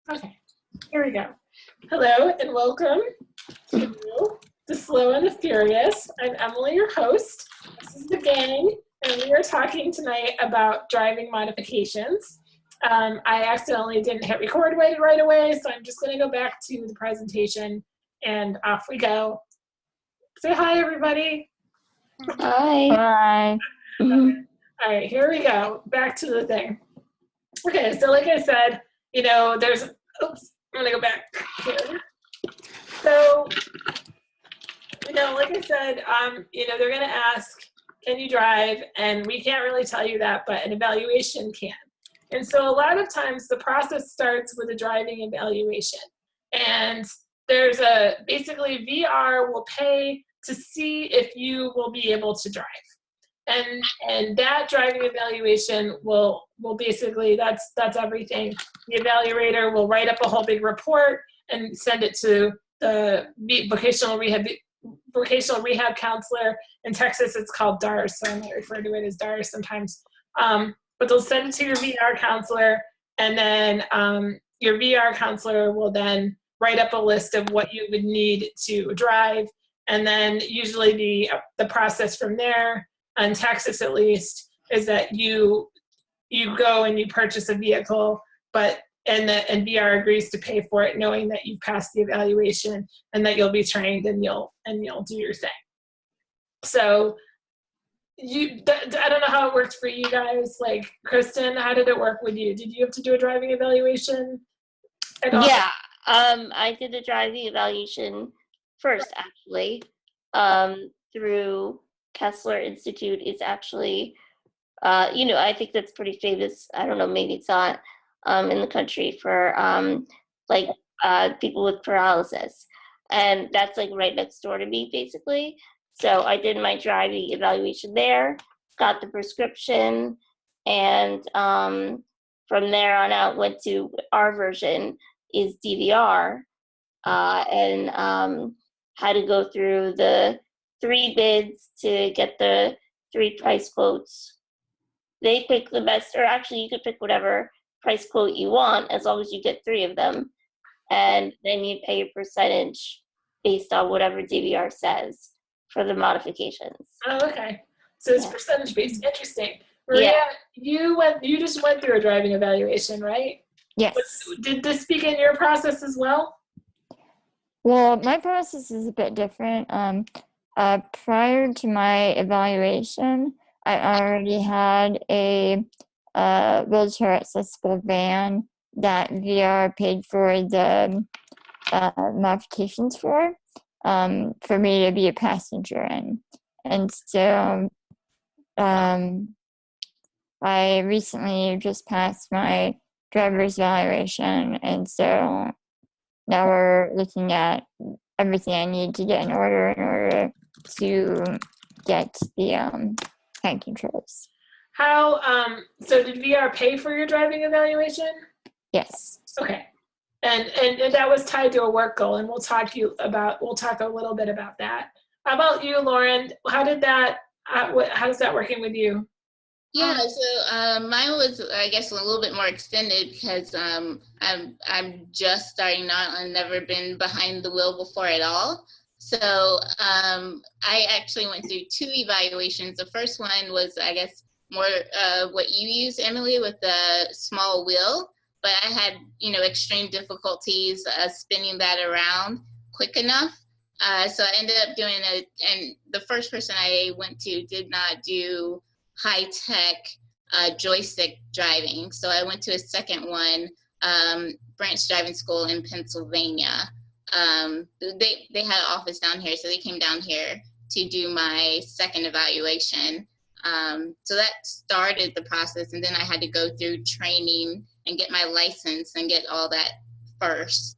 Okay, here we go. Hello and welcome to The Slow and the Furious. I'm Emily, your host. This is the gang, and we are talking tonight about driving modifications. I accidentally didn't hit record right away, so I'm just going to go back to the presentation, and off we go. Say hi, everybody. Hi. Hi. All right, here we go. Back to the thing. Okay, so like I said, there's, oops, I'm gonna go back here. So, like I said, they're gonna ask, can you drive? And we can't really tell you that, but an evaluation can. And so a lot of times the process starts with a driving evaluation. And there's basically VR will pay to see if you will be able to drive. And that driving evaluation will basically, that's everything. The evaluator will write up a whole big report and send it to the vocational rehab counselor. In Texas, it's called DARS, so I might refer to it as DARS sometimes. But they'll send it to your VR counselor, and then your VR counselor will then write up a list of what you would need to drive, and then usually the process from there, in Texas at least, is that you go and you purchase a vehicle, and VR agrees to pay for it, knowing that you've passed the evaluation and that you'll be trained and you'll do your thing. So I don't know how it worked for you guys. Like, Kristen, how did it work with you? Did you have to do a driving evaluation at all? Yeah, I did a driving evaluation first, actually, through Kessler Institute. Is actually, I think that's pretty famous. I don't know, maybe it's not in the country for people with paralysis. And that's like right next door to me, basically. So I did my driving evaluation there, got the prescription, and from there on out went to our version is DVR, and had to go through the 3 bids to get the 3 price quotes. They pick the best, or actually you could pick whatever price quote you want as long as you get 3 of them. And then you pay a percentage based on whatever DVR says for the modifications. Oh, okay. So it's percentage based. Interesting. Maria, you just went through a driving evaluation, right? Yes. Did this begin your process as well? Well, my process is a bit different. Prior to my evaluation, I already had a wheelchair accessible van that VR paid for the modifications for me to be a passenger in. And so I recently just passed my driver's evaluation, and so now we're looking at everything I need to get in order to get the hand controls. How so did VR pay for your driving evaluation? Yes. Okay. And that was tied to a work goal, and we'll talk a little bit about that. How about you, Lauren? How's that working with you? Yeah, so mine was, I guess, a little bit more extended because I'm just starting out. I've never been behind the wheel before at all. So I actually went through 2 evaluations. The first one was, I guess, more what you use, Emily, with the small wheel. But I had, extreme difficulties spinning that around quick enough. So I ended up doing and the first person I went to did not do high-tech joystick driving. So I went to a second one, Branch Driving School in Pennsylvania. They had an office down here, so they came down here to do my second evaluation. So that started the process, and then I had to go through training and get my license and get all that first.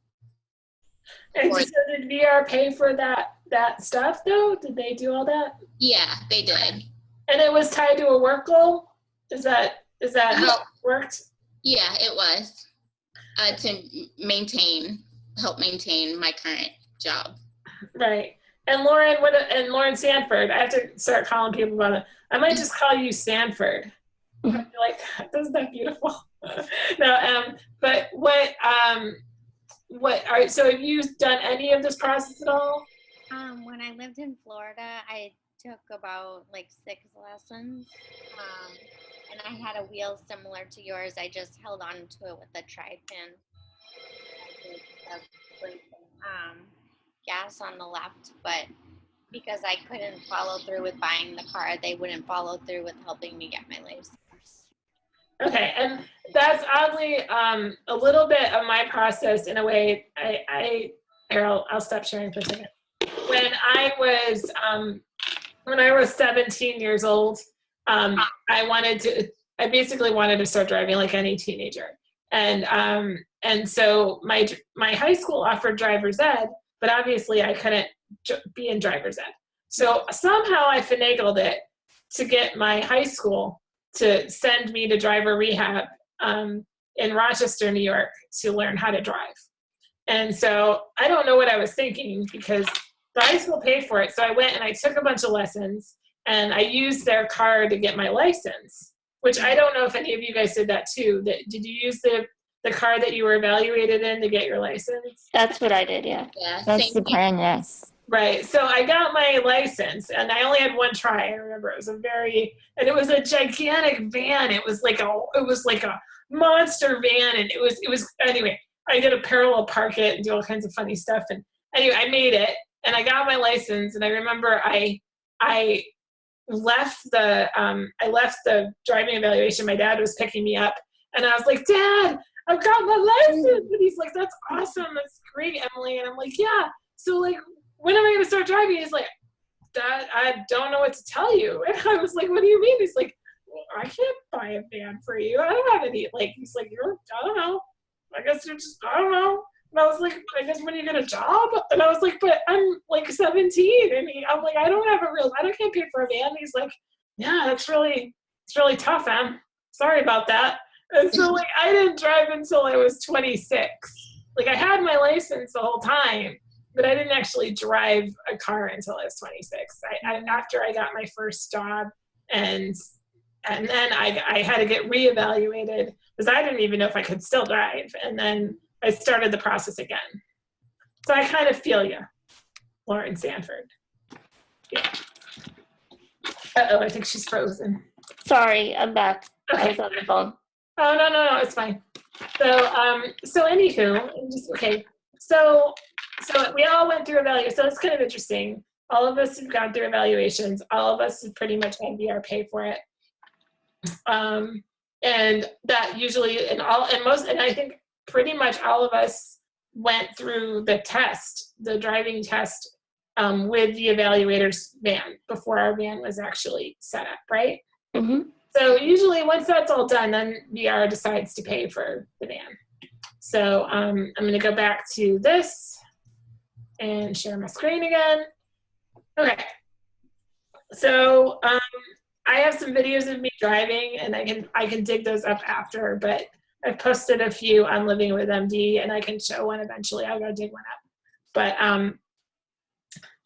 And so did VR pay for that stuff though? Did they do all that? Yeah, they did. And it was tied to a work goal? Is that how it worked? Yeah, it was to help maintain my current job. Right. And Lauren Sanford, I have to start calling people by that. I might just call you Sanford. I feel like, isn't that beautiful? No, but so have you done any of this process at all? When I lived in Florida, I took about like 6 lessons. And I had a wheel similar to yours. I just held on to it with a tri-pin. I did brake and gas on the left, but because I couldn't follow through with buying the car, they wouldn't follow through with helping me get my license. Okay, and that's oddly a little bit of my process in a way. Errol, I'll stop sharing for a second. When I was 17 years old, I basically wanted to start driving like any teenager, and so my high school offered driver's ed, but obviously I couldn't be in driver's ed. So somehow I finagled it to get my high school to send me to driver rehab in Rochester, New York, to learn how to drive. And so I don't know what I was thinking because the high school paid for it. So I went and I took a bunch of lessons and I used their car to get my license, which I don't know if any of you guys did that too. Did you use the car that you were evaluated in to get your license? That's what I did, yeah. Yeah, That's same the here. plan, yes. Right. So I got my license and I only had one try. I remember it was it was a gigantic van. It was like a monster van. And it was anyway, I did a parallel park it and do all kinds of funny stuff. And anyway, I made it and I got my license. And I remember I left the driving evaluation. My dad was picking me up and I was like, Dad, I've got my license. And he's like, that's awesome. That's great, Emily. And I'm like, yeah. So like, when am I going to start driving? He's like, Dad, I don't know what to tell you. And I was like, what do you mean? He's like, well, I can't buy a van for you. I don't have any, he's like, I don't know. I guess you're just, I don't know. And I was like, I guess when you get a job? And I was like, but I'm like 17. And I'm like, I can't pay for a van. And he's like, yeah, it's really tough, Em. Sorry about that. And so I didn't drive until I was 26. I had my license the whole time, but I didn't actually drive a car until I was 26. After I got my first job, and then I had to get reevaluated because I didn't even know if I could still drive. And then I started the process again. So I kind of feel you, Lauren Sanford. Yeah. Uh-oh, I think she's frozen. Sorry, I'm back. Okay. I was on the phone. Oh, no, it's fine. So anywho, okay. So we all went through evaluation. So it's kind of interesting. All of us have gone through evaluations. All of us have pretty much had VR pay for it. And that usually, and I think pretty much all of us went through the test, the driving test, with the evaluator's van before our van was actually set up, right? Mm-hmm. So usually once that's all done, then VR decides to pay for the van. So I'm going to go back to this and share my screen again. Okay. So I have some videos of me driving, and I can dig those up after, but I've posted a few on Living with MD, and I can show one eventually. I'll go dig one up. But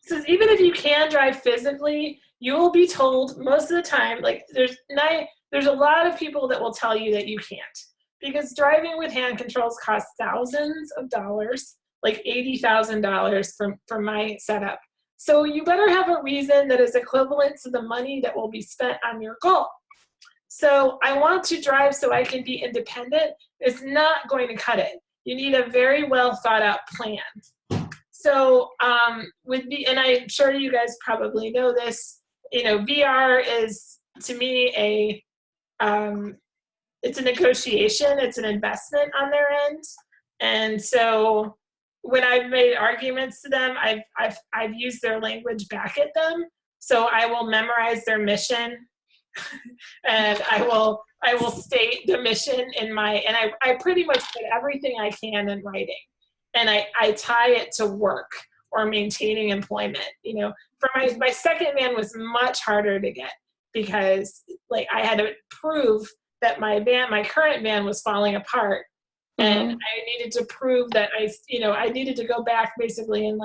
so even if you can drive physically, you will be told most of the time, there's a lot of people that will tell you that you can't, because driving with hand controls costs thousands of dollars, like $80,000 for my setup. So you better have a reason that is equivalent to the money that will be spent on your goal. So I want to drive so I can be independent is not going to cut it. You need a very well thought out plan. So and I'm sure you guys probably know this, VR is, to me, it's a negotiation, it's an investment on their end. And so when I've made arguments to them, I've used their language back at them. So I will memorize their mission, and I will state the mission and I pretty much put everything I can in writing, and I tie it to work or maintaining employment. For my second van was much harder to get because I had to prove that my current van was falling apart. And I needed to prove that I needed to go back basically and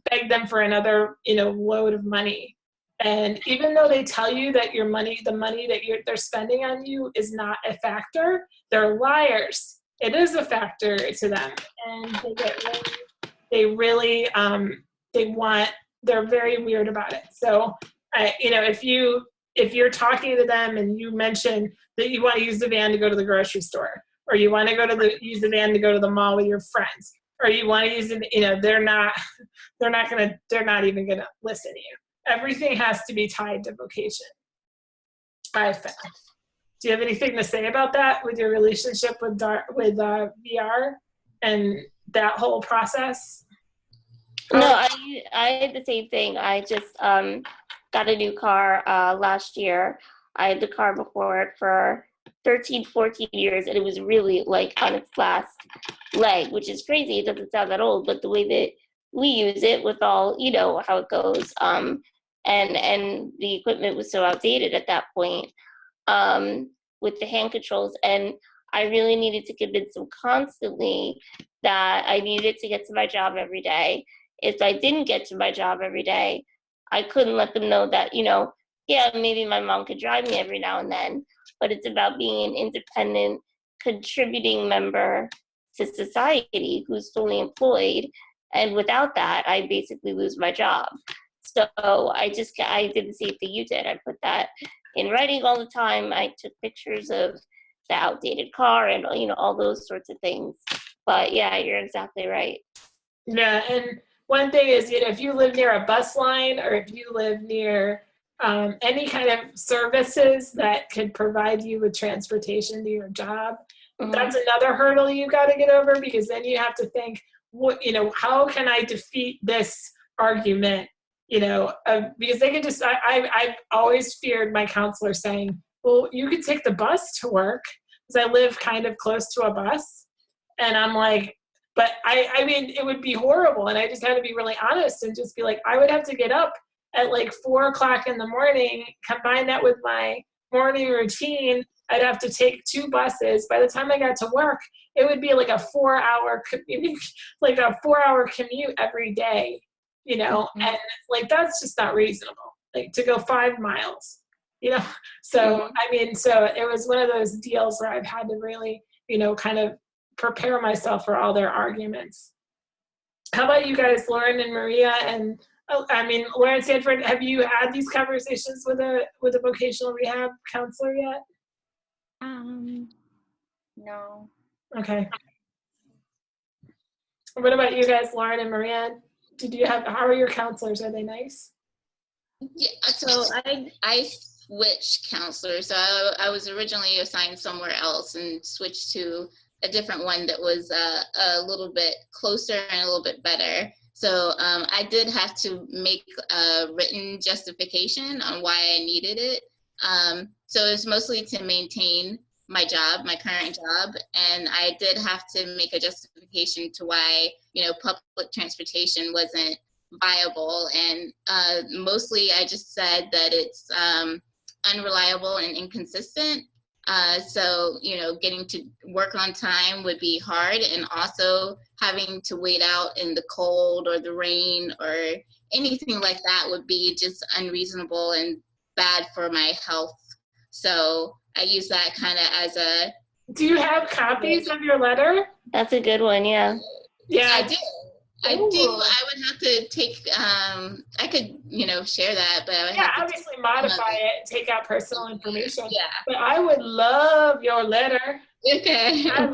beg them for another, load of money. And even though they tell you that the money that they're spending on you is not a factor, they're liars. It is a factor to them, and they're very weird about it. So, if you're talking to them and you mention that you want to use the van to go to the grocery store, or you want to use the van to go to the mall with your friends, or you want to use it, they're not even gonna listen to you. Everything has to be tied to vocation, I found. Do you have anything to say about that with your relationship with VR and that whole process? No, I had the same thing. I just got a new car last year. I had the car before it for 13, 14 years, and it was really like on its last leg, which is crazy. It doesn't sound that old, but the way that we use it with all, how it goes, and the equipment was so outdated at that point, with the hand controls. And I really needed to convince them constantly that I needed to get to my job every day. If I didn't get to my job every day, I couldn't let them know that, yeah, maybe my mom could drive me every now and then, but it's about being an independent, contributing member to society who's fully employed. And without that, I basically lose my job. So I did the same thing you did. I put that in writing all the time. I took pictures of the outdated car and, all those sorts of things. But yeah, you're exactly right. Yeah, and one thing is, if you live near a bus line, or if you live near any kind of services that could provide you with transportation to your job, that's another hurdle you got to get over, because then you have to think, how can I defeat this argument? Because they could just, I've always feared my counselor saying, well, you could take the bus to work, because I live kind of close to a bus. And I'm like, but I mean, it would be horrible. And I just had to be really honest and just be like, I would have to get up at like 4:00 in the morning, combine that with my morning routine. I'd have to take 2 buses. By the time I got to work, it would be like a 4-hour commute, every day, and like, that's just not reasonable, like to go 5 miles, So, I mean, so it was one of those deals where I've had to really, kind of prepare myself for all their arguments. How about you guys, Lauren and Maria? And Lauren Sanford, have you had these conversations with a vocational rehab counselor yet? No. Okay. What about you guys, Lauren and Maria? How are your counselors? Are they nice? Yeah, so I switched counselors. So I was originally assigned somewhere else and switched to a different one that was a little bit closer and a little bit better. So I did have to make a written justification on why I needed it. So it's mostly to maintain my job, my current job, and I did have to make a justification to why, public transportation wasn't viable. And mostly I just said that it's unreliable and inconsistent. So, getting to work on time would be hard, and also having to wait out in the cold or the rain or anything like that would be just unreasonable and bad for my health. So I use that kind of as a... Do you have copies of your letter? That's a good one, yeah. Yeah, I do. I would have to take, I could, share that, but I would have to obviously modify it, take out personal information. Yeah. But I would love your letter. Okay. How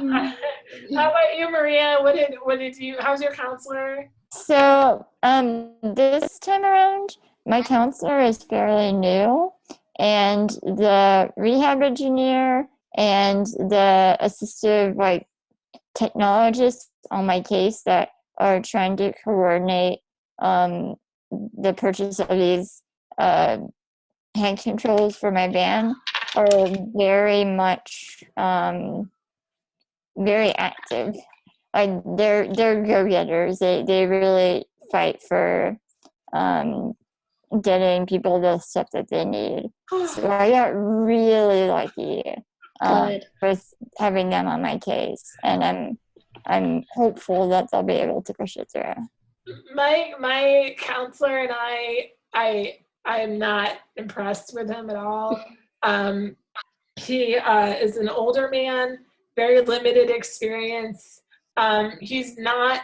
about you, Maria? How's your counselor? So this time around, my counselor is fairly new, and the rehab engineer and the assistive technologists on my case that are trying to coordinate the purchase of these hand controls for my van are very much very active. They're go-getters. They really fight for getting people the stuff that they need. So I got really lucky with having them on my case, and I'm hopeful that they'll be able to push it through. My counselor and I I'm not impressed with him at all. He is an older man, very limited experience. He's not,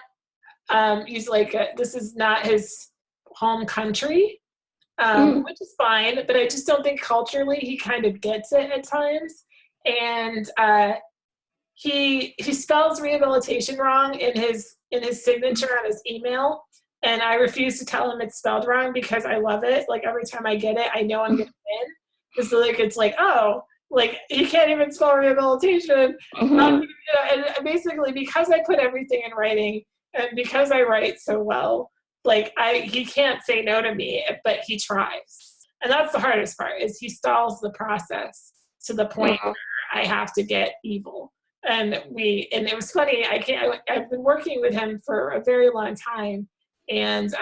he's like, this is not his home country, which is fine, but I just don't think culturally he kind of gets it at times. And he spells rehabilitation wrong in his signature on his email, and I refuse to tell him it's spelled wrong because I love it. Like every time I get it, I know I'm gonna win. It's like, it's like, oh, like he can't even spell rehabilitation. You know, and basically because I put everything in writing and because I write so well, like he can't say no to me, but he tries. And that's the hardest part, is he stalls the process to the point where I have to get evil. And it was funny, I've been working with him for a very long time, and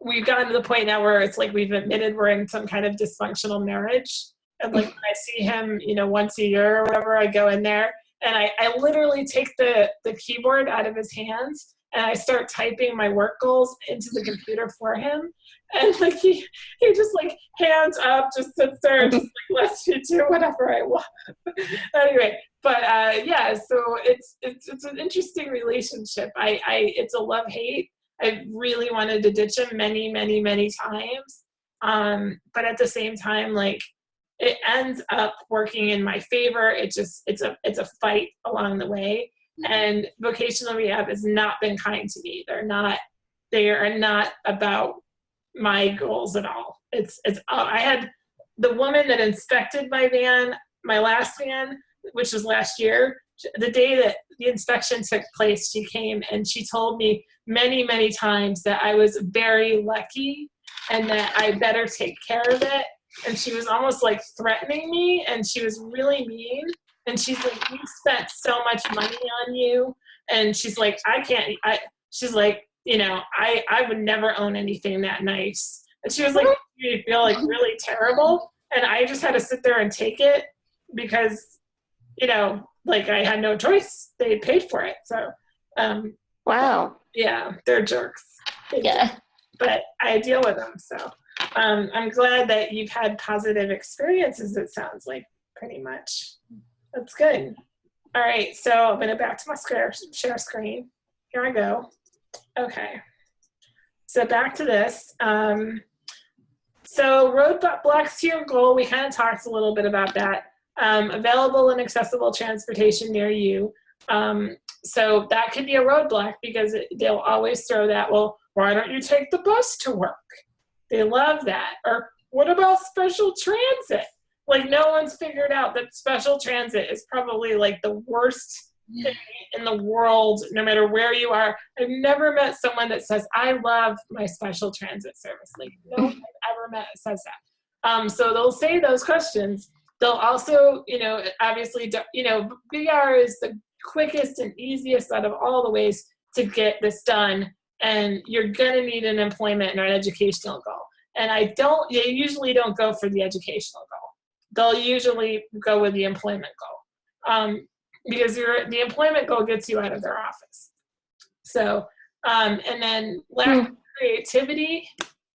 we've gotten to the point now where it's like we've admitted we're in some kind of dysfunctional marriage. And like when I see him, you know, once a year or whatever, I go in there and I literally take the keyboard out of his hands and I start typing my work goals into the computer for him. And like he just like hands up, just sits there and just like lets me do whatever I want. Anyway, but yeah, so it's an interesting relationship. It's a love-hate. I really wanted to ditch him many, many, many times. But at the same time, like it ends up working in my favor. It's a fight along the way. And vocational rehab has not been kind to me. They are not about my goals at all. I had the woman that inspected my van, my last van, which was last year. The day that the inspection took place, she came and she told me many, many times that I was very lucky and that I better take care of it. And she was almost like threatening me, and she was really mean. And she's like, "We spent so much money on you." And she's like, she's like, you know, I would never own anything that nice. And she was like, you feel like really terrible. And I just had to sit there and take it because, you know, like I had no choice. They paid for it. So, Wow. yeah, they're jerks. Yeah. But I deal with them. So I'm glad that you've had positive experiences, it sounds like, pretty much. That's good. All right, so I'm going to back to my share screen. Here I go. Okay. So back to this. So roadblocks to your goal, we kind of talked a little bit about that. Available and accessible transportation near you. So that could be a roadblock because they'll always throw that, well, why don't you take the bus to work? They love that. Or what about special transit? Like no one's figured out that special transit is probably like the worst thing in the world, no matter where you are. I've never met someone that says, I love my special transit service. Like no one I've ever met says that. So they'll say those questions. They'll also, you know, obviously, you know, VR is the quickest and easiest out of all the ways to get this done. And you're going to need an employment or an educational goal. And they usually don't go for the educational goal. They'll usually go with the employment goal. Because the employment goal gets you out of their office. So, and then lack of creativity.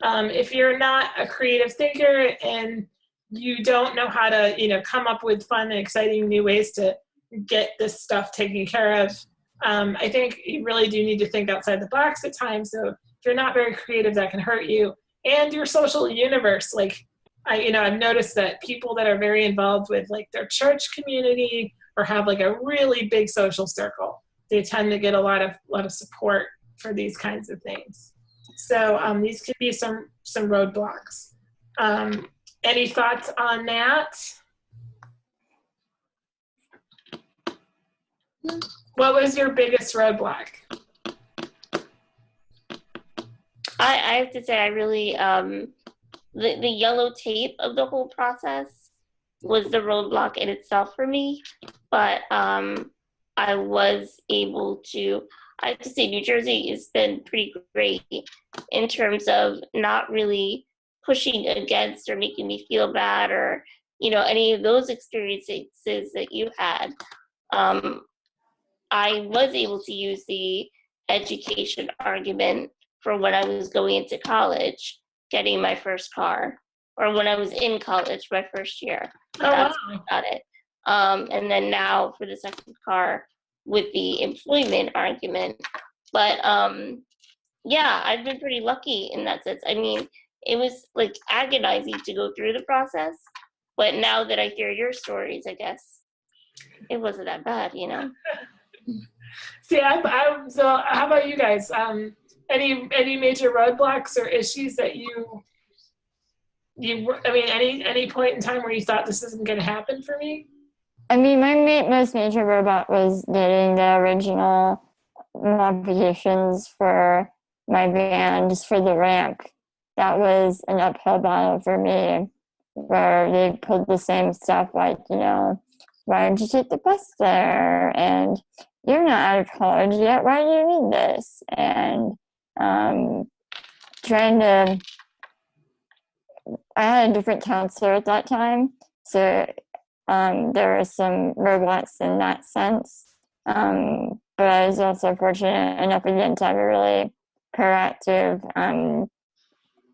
If you're not a creative thinker and you don't know how to, you know, come up with fun and exciting new ways to get this stuff taken care of, I think you really do need to think outside the box at times. So if you're not very creative, that can hurt you. And your social universe, like, I've noticed that people that are very involved with like their church community or have like a really big social circle, they tend to get a lot of support for these kinds of things. So these could be some roadblocks. Any thoughts on that? What was your biggest roadblock? I have to say, I really, the yellow tape of the whole process was the roadblock in itself for me. But I was able to, I have to say, New Jersey has been pretty great in terms of not really pushing against or making me feel bad or, you know, any of those experiences that you had. I was able to use the education argument for when I was going into college getting my first car, or when I was in college, my first year. Oh, That's wow. when I got it. And then now for the second car with the employment argument. But yeah, I've been pretty lucky in that sense. I mean, it was like agonizing to go through the process, but now that I hear your stories, I guess it wasn't that bad, you know? See, so how about you guys? Any major roadblocks or issues that I mean, any point in time where you thought this isn't going to happen for me? I mean, my most major robot was getting the original modifications for my van just for the ramp. That was an uphill battle for me, where they pulled the same stuff like, you know, why don't you take the bus there? And you're not out of college yet. Why do you need this? And trying to, I had a different counselor at that time, so there were some roadblocks in that sense. But I was also fortunate enough again to have a really proactive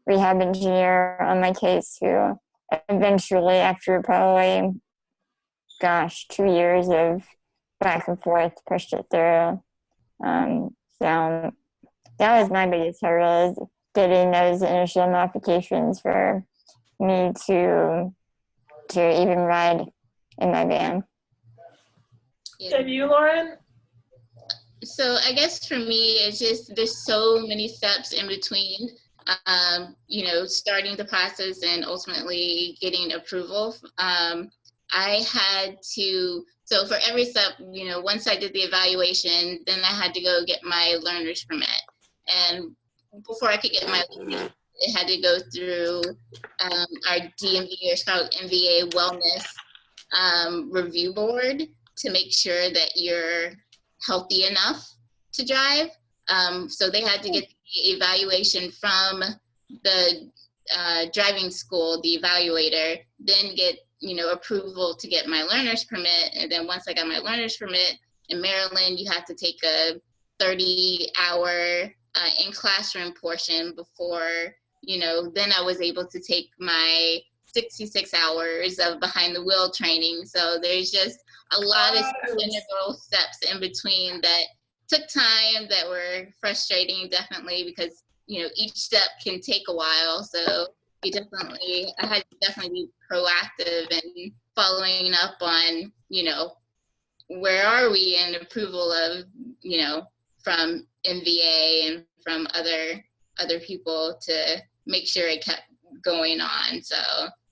rehab engineer on my case who eventually, after probably, 2 years of back and forth, pushed it through. So that was my biggest hurdle, is getting those initial modifications for me to even ride in my van. Yeah. And you, Lauren? So I guess for me, it's just there's so many steps in between, you know, starting the process and ultimately getting approval. I had to, so for every step, you know, once I did the evaluation, then I had to go get my learner's permit. And before I could get my learner's, it had to go through our DMV, or it's called MVA Wellness Review Board, to make sure that you're healthy enough to drive. So they had to get the evaluation from the driving school, the evaluator, then get, you know, approval to get my learner's permit. And then once I got my learner's permit in Maryland, you have to take a 30-hour in classroom portion before, you know, then I was able to take my 66 hours of behind the wheel training. So there's just a lot of integral steps in between that took time, that were frustrating, definitely, because, you know, each step can take a while. So I had to definitely be proactive and following up on, you know, where are we in approval of, you know, from MVA and from other people, to make sure it kept going on. So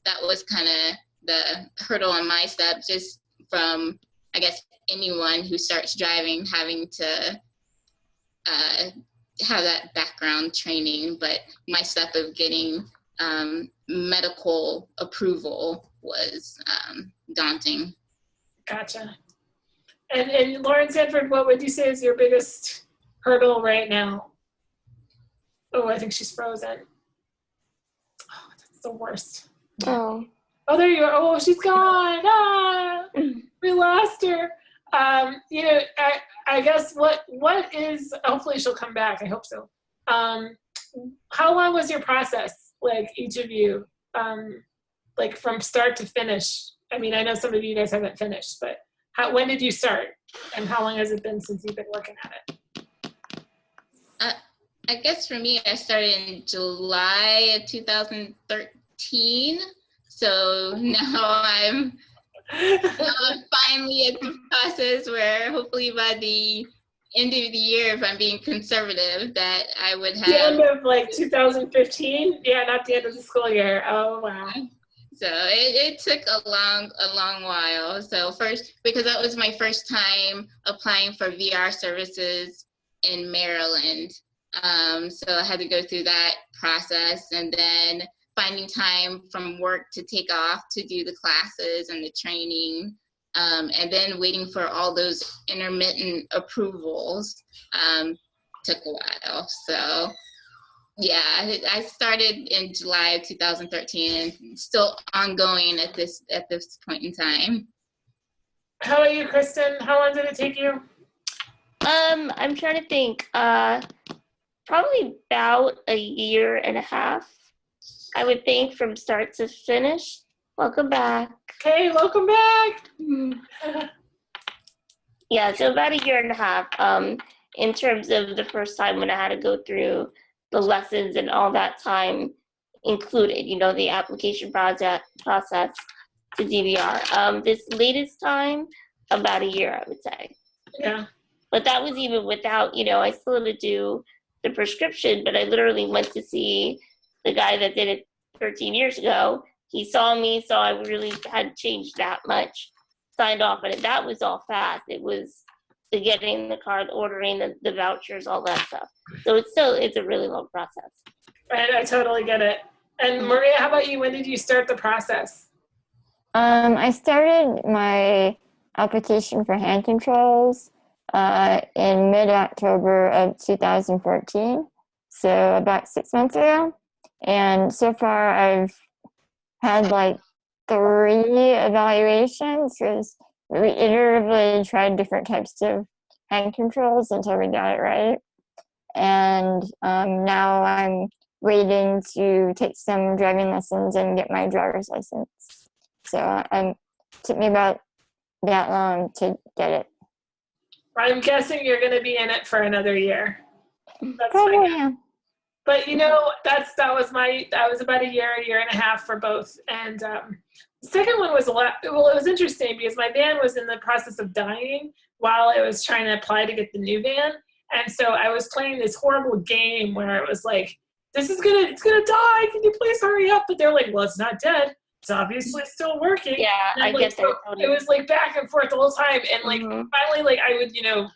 that was kind of the hurdle on my step, just from, I guess, anyone who starts driving having to have that background training. But my step of getting medical approval was daunting. Gotcha. And Lauren Sanford, what would you say is your biggest hurdle right now? Oh, I think she's frozen. Oh, that's the worst. Oh. Oh, there you are. Oh, she's gone. Ah, we lost her. You know, I guess what is, hopefully she'll come back. I hope so. How long was your process, like each of you, like from start to finish? I mean, I know some of you guys haven't finished, but when did you start, and how long has it been since you've been working at it? I guess for me, I started in July of 2013. So now I'm finally at the process where hopefully by the end of the year, if I'm being conservative, that I would have. The end of like 2015? Yeah, not the end of the school year. Oh, wow. So it took a long while. So first, because that was my first time applying for VR services in Maryland. So I had to go through that process, and then finding time from work to take off to do the classes and the training, and then waiting for all those intermittent approvals took a while. So yeah, I started in July of 2013 and still ongoing at this point in time. How about you, Kristen? How long did it take you? I'm trying to think. Probably about a year and a half. I would think from start to finish. Welcome back. Okay, welcome back. Yeah, so about a year and a half, in terms of the first time when I had to go through the lessons and all that time included, the application process to DVR. This latest time, about a year, I would say. Yeah. But that was even without, I still had to do the prescription, but I literally went to see the guy that did it 13 years ago. He saw me, so I really hadn't changed that much. Signed off on it. That was all fast. It was the getting the card, ordering the vouchers, all that stuff. So it's a really long process. Right, I totally get it. And Maria, how about you? When did you start the process? I started my application for hand controls in mid-October of 2014, so about 6 months ago. And so far, I've had like 3 evaluations because we iteratively tried different types of hand controls until we got it right. And now I'm waiting to take some driving lessons and get my driver's license. So it took me about that long to get it. I'm guessing you're going to be in it for another year. That's Probably, fine. yeah. But that was about a year and a half for both. And the second one was it was interesting because my van was in the process of dying while I was trying to apply to get the new van. And so I was playing this horrible game where it was like, it's gonna die. Can you please hurry up? But they're like, well, it's not dead. It's obviously still working. Yeah, I get that. It was like back and forth the whole time. And like finally, like I would,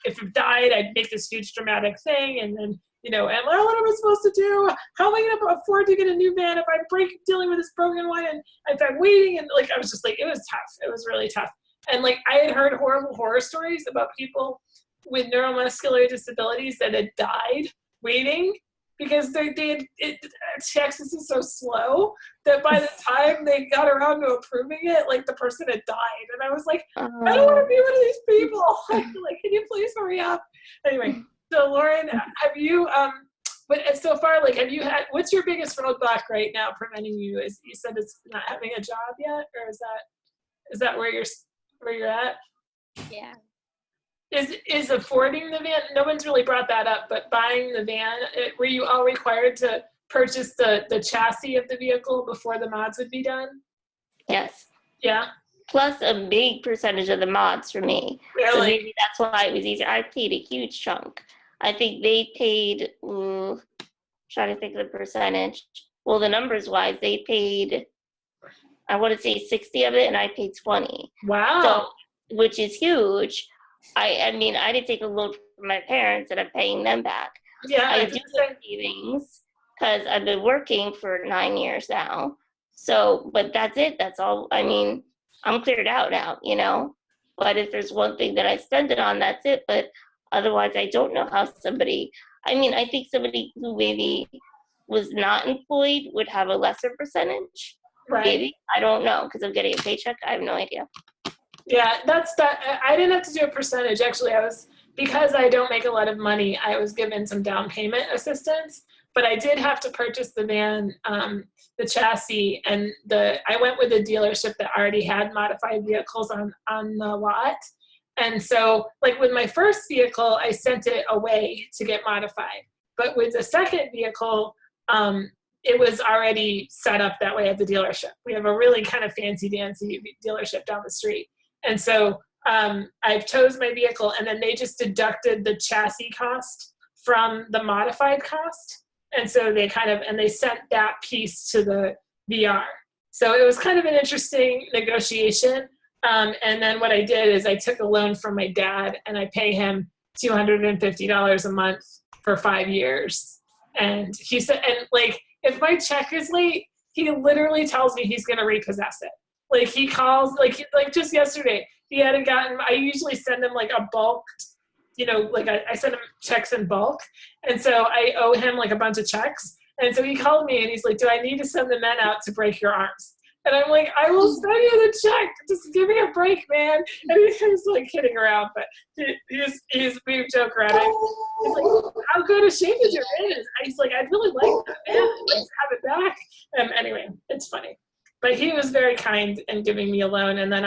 if it died, I'd make this huge dramatic thing. And then, what am I supposed to do? How am I going to afford to get a new van if I'm dealing with this broken one? And if I'm waiting, and like I was just like, it was tough. It was really tough. And like I had heard horrible horror stories about people with neuromuscular disabilities that had died waiting because Texas is so slow that by the time they got around to approving it, like the person had died. And I was like, I don't want to be one of these people. Like, can you please hurry up? Anyway, so Lauren, have you, but so far, like, what's your biggest roadblock right now preventing you? You said it's not having a job yet, or is that where you're at? Yeah. Is affording the van, no one's really brought that up, but buying the van, were you all required to purchase the chassis of the vehicle before the mods would be done? Yes. Yeah. Plus a big percentage of the mods for me. Really? So maybe that's why it was easier. I paid a huge chunk. I think they paid, trying to think of the percentage. Well, the numbers wise, they paid, I want to say 60 of it, and I paid 20. Wow. So, which is huge. I mean, I did take a loan from my parents and I'm paying them back. Yeah, I do have savings because I've been working for 9 years now. So, but that's it. That's all. I mean, I'm cleared out now, But if there's one thing that I spend it on, that's it. But otherwise, I don't know how I think somebody who maybe was not employed would have a lesser percentage. Right. Maybe. I don't know because I'm getting a paycheck. I have no idea. Yeah, I didn't have to do a percentage. Actually, because I don't make a lot of money, I was given some down payment assistance, but I did have to purchase the van, the chassis, and I went with a dealership that already had modified vehicles on the lot. And so, like with my first vehicle, I sent it away to get modified. But with the second vehicle, it was already set up that way at the dealership. We have a really kind of fancy-dancy dealership down the street. And so I chose my vehicle, and then they just deducted the chassis cost from the modified cost. And so they sent that piece to the VR. So it was kind of an interesting negotiation. And then what I did is I took a loan from my dad, and I pay him $250 a month for 5 years. And he said, and like, if my check is late, he literally tells me he's going to repossess it. Like he calls, like just yesterday, he hadn't gotten, I usually send him like a bulk, like I send him checks in bulk. And so I owe him like a bunch of checks. And so he called me and he's like, do I need to send the men out to break your arms? And I'm like, I will send you the check. Just give me a break, man. And he was like kidding around, but he's being a joke around it. He's like, how good a shape is your in? He's like, I'd really like that, man. Let's have it back. And anyway, it's funny. But he was very kind in giving me a loan. And then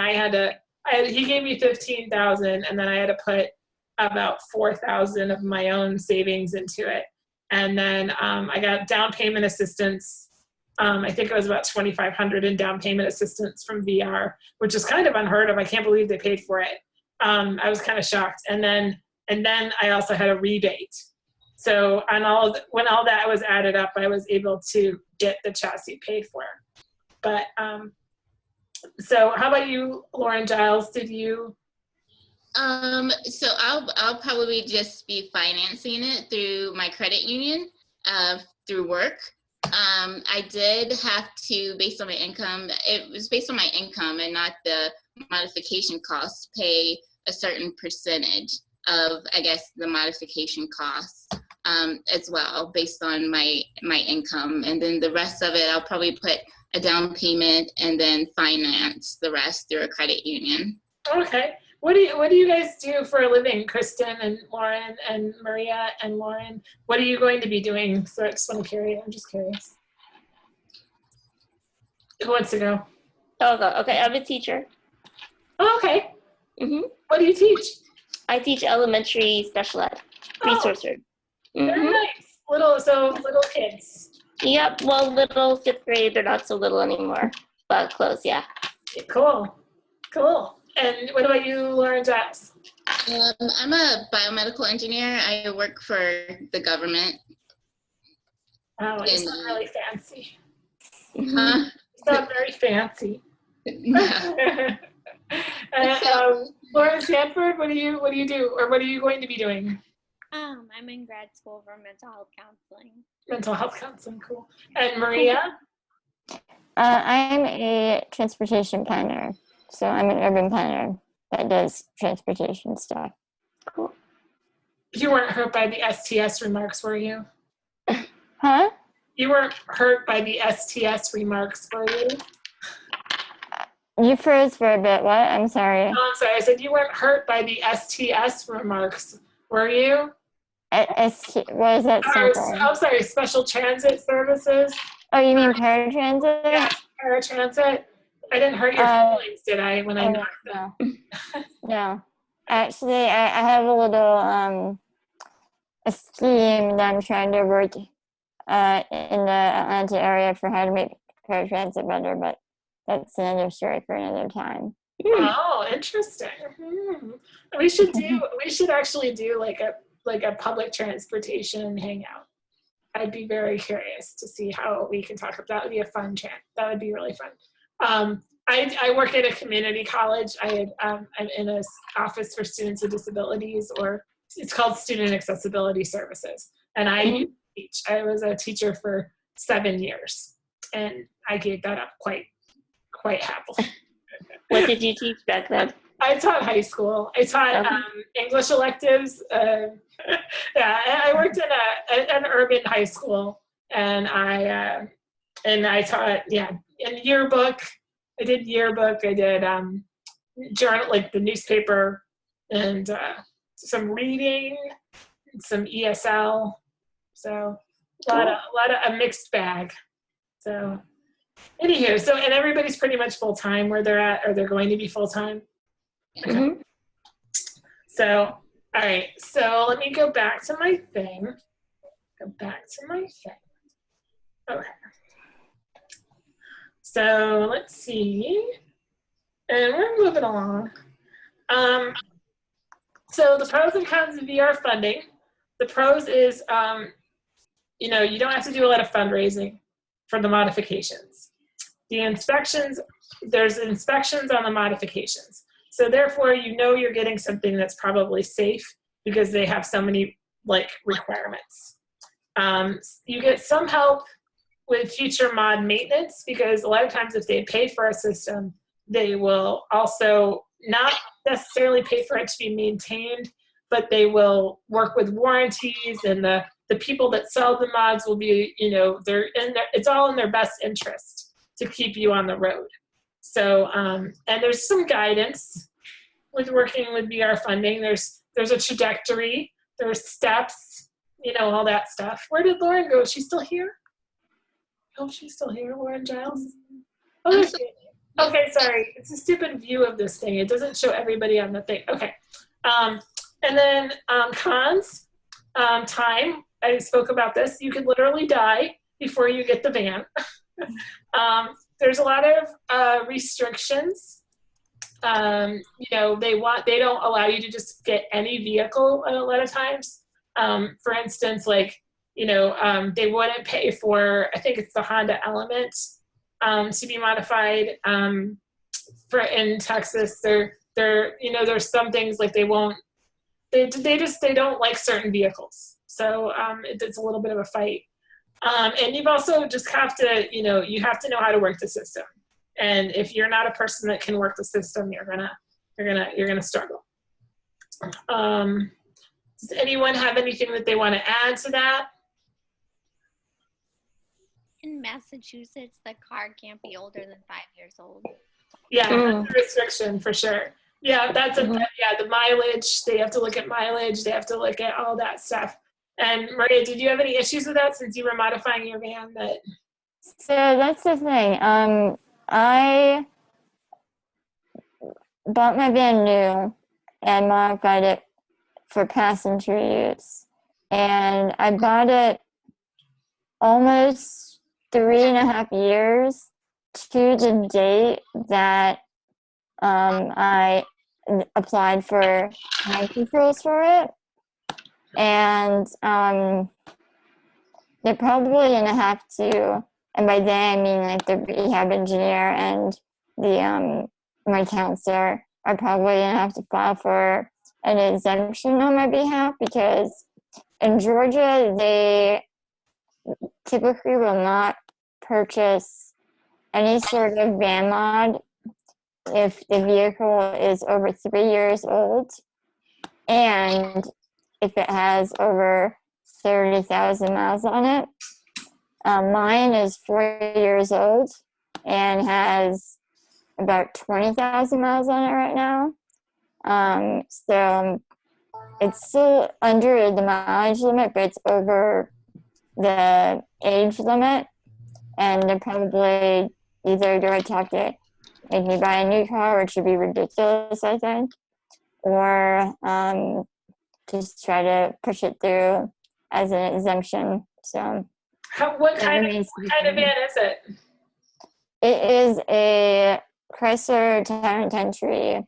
he gave me $15,000, and then I had to put about $4,000 of my own savings into it. And then I got down payment assistance. I think it was about $2,500 in down payment assistance from VR, which is kind of unheard of. I can't believe they paid for it. I was kind of shocked. And then I also had a rebate. So when all that was added up, I was able to get the chassis paid for. But so how about you, Lauren Giles? Did you? So I'll probably just be financing it through my credit union, through work. I did have to, based on my income, it was based on my income and not the modification costs, pay a certain percentage of, I guess, the modification costs as well, based on my income. And then the rest of it, I'll probably put a down payment and then finance the rest through a credit union. Okay. What do you guys do for a living, Kristen and Lauren and Maria and Lauren? What are you going to be doing? So I just want to carry. I'm just curious. Who wants to go? I'll go. Okay, I'm a teacher. Oh, okay. Mm-hmm. What do you teach? I teach elementary special ed, resource ed. Very nice. Little kids. Yep, well, little 5th grade, they're not so little anymore, but close, yeah. Cool. And what about you, Lauren Giles? I'm a biomedical engineer. I work for the government. Oh, it's not really fancy. Huh? It's not very fancy. No. And Lauren Sanford, what do you do, or what are you going to be doing? I'm in grad school for mental health counseling. Mental health counseling, cool. And Maria? I'm a transportation planner. So I'm an urban planner that does transportation stuff. Cool. You weren't hurt by the STS remarks, were you? Huh? You weren't hurt by the STS remarks, were you? You froze for a bit. What? I'm sorry. Oh, I'm sorry. I said you weren't hurt by the STS remarks, were you? What is that stand for? I'm sorry, Special Transit Services? Oh, you mean paratransit? Yeah, paratransit. I didn't hurt your feelings, did I, when I knocked them? No. No. Actually, I have a little a scheme that I'm trying to work in the Atlanta area for how to make paratransit better, but that's another story for another time. Oh, interesting. We should actually do like a public transportation hangout. I'd be very curious to see how we can talk about that. Would be a fun chat. That would be really fun. I work at a community college. I'm in an office for students with disabilities, or it's called Student Accessibility Services. And I teach. I was a teacher for 7 years, and I gave that up quite happily. What did you teach back then? I taught high school. I taught English electives. I worked in an urban high school, and I taught in yearbook. I did yearbook. I did journal, like the newspaper, and some reading, some ESL. So a lot of a mixed bag. So anywho, and everybody's pretty much full time where they're at, or they're going to be full time. Okay. So, all right. So let me go back to my thing. Okay. So let's see. And we're moving along. So the pros and cons of VR funding. The pros is, you don't have to do a lot of fundraising for the modifications. The inspections, there's inspections on the modifications. So therefore, you're getting something that's probably safe because they have so many requirements. You get some help with future mod maintenance, because a lot of times if they pay for a system, they will also not necessarily pay for it to be maintained, but they will work with warranties, and the people that sell the mods will be, it's all in their best interest to keep you on the road. So, and there's some guidance with working with VR funding. There's a trajectory, there's steps, all that stuff. Where did Lauren go? Is she still here? Oh, she's still here, Lauren Giles. Oh, there she is. Okay, sorry. It's a stupid view of this thing. It doesn't show everybody on the thing. Okay. And then cons, time. I spoke about this. You could literally die before you get the van. There's a lot of restrictions. They don't allow you to just get any vehicle a lot of times. For instance, they wouldn't pay for, I think it's the Honda Element, to be modified. For in Texas, there's some things like they won't. They don't like certain vehicles. So it's a little bit of a fight. And you've also just have to, you have to know how to work the system. And if you're not a person that can work the system, you're gonna struggle. Does anyone have anything that they want to add to that? In Massachusetts, the car can't be older than 5 years old. Yeah, that's a restriction for sure. Yeah, that's the mileage. They have to look at mileage. They have to look at all that stuff. And Maria, did you have any issues with that since you were modifying your van? So that's the thing. I bought my van new and modified it for passenger use. And I bought it almost 3.5 years to the date that I applied for time controls for it. And they're probably gonna have to, and by they I mean like the rehab engineer and the my counselor are probably gonna have to file for an exemption on my behalf, because in Georgia they typically will not purchase any sort of van mod if the vehicle is over 3 years old and if it has over 30,000 miles on it. Mine is 4 years old and has about 20,000 miles on it right now. So it's still under the mileage limit, but it's over the age limit. And they're probably either going to have to make me buy a new car, which would be ridiculous, I think, or just try to push it through as an exemption. So what kind of van is it? It is a Chrysler Town & Country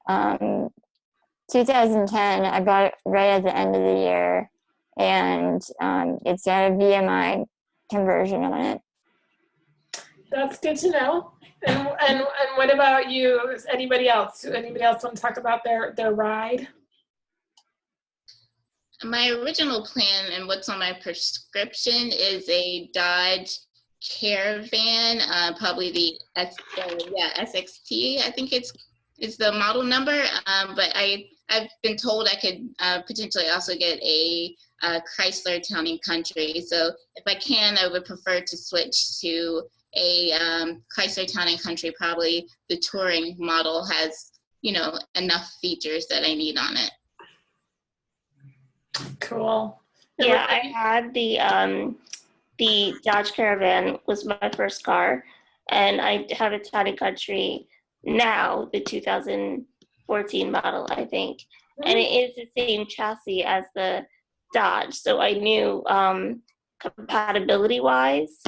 2010. I bought it right at the end of the year, and it's got a VMI conversion on it. That's good to know. And what about you? Anybody else? Anybody else want to talk about their ride? My original plan and what's on my prescription is a Dodge Caravan, probably the SXT. I think it's the model number. But I've been told I could potentially also get a Chrysler Town & Country. So if I can, I would prefer to switch to a Chrysler Town & Country. Probably the touring model has enough features that I need on it. Cool. Yeah, I had the Dodge Caravan was my first car, and I have a Town & Country now, the 2014 model, I think. And it is the same chassis as the Dodge, so I knew compatibility-wise,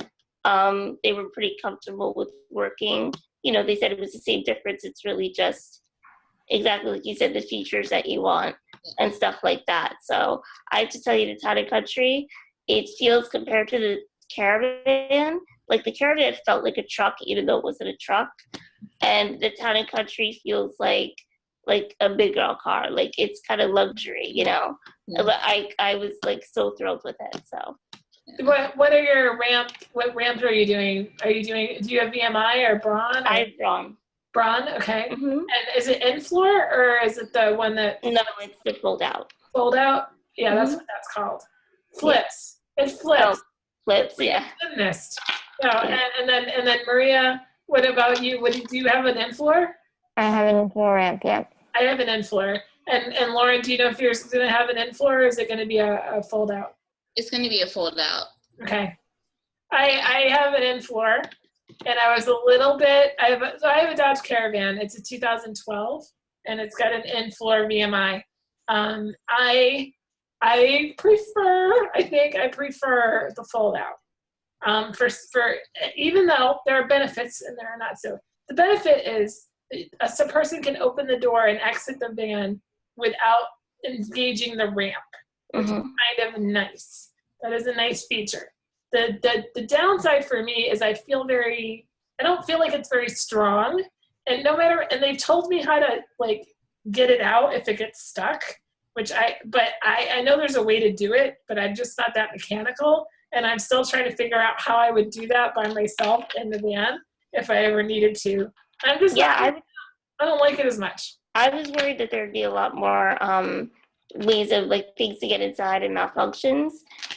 they were pretty comfortable with working. They said it was the same difference. It's really just exactly like you said, the features that you want and stuff like that. So I have to tell you, the Town & Country, it feels, compared to the Caravan, like the Caravan felt like a truck, even though it wasn't a truck. And the Town & Country feels like a big girl car. Like it's kind of luxury, Yeah. But I was like so thrilled with it. So what are your what ramps are you doing? Do you have VMI or Braun? I have Braun. Braun, okay. Mm-hmm. And is it in floor or is it the one that No, it's the fold out. Fold out? Yeah, that's what that's called. Flips. It flips. Oh, flips, yeah. Goodness. No, and then Maria, what about you? Do you have an in-floor? I have an in-floor ramp, yeah. I have an in-floor. And Lauren, do you know if yours is going to have an in-floor, or is it going to be a fold-out? It's going to be a fold out. Okay. I have an in-floor, and I was a little bit, I have a Dodge Caravan. It's a 2012, and it's got an in-floor VMI. I think I prefer the fold-out. For even though there are benefits and there are not so. The benefit is a person can open the door and exit the van without engaging the ramp, which is kind of nice. That is a nice feature. The downside for me is I don't feel like it's very strong, and they've told me how to like get it out if it gets stuck, but I know there's a way to do it, but I'm just not that mechanical, and I'm still trying to figure out how I would do that by myself in the van if I ever needed to. I don't like it as much. I was worried that there'd be a lot more ways of like things to get inside and malfunctions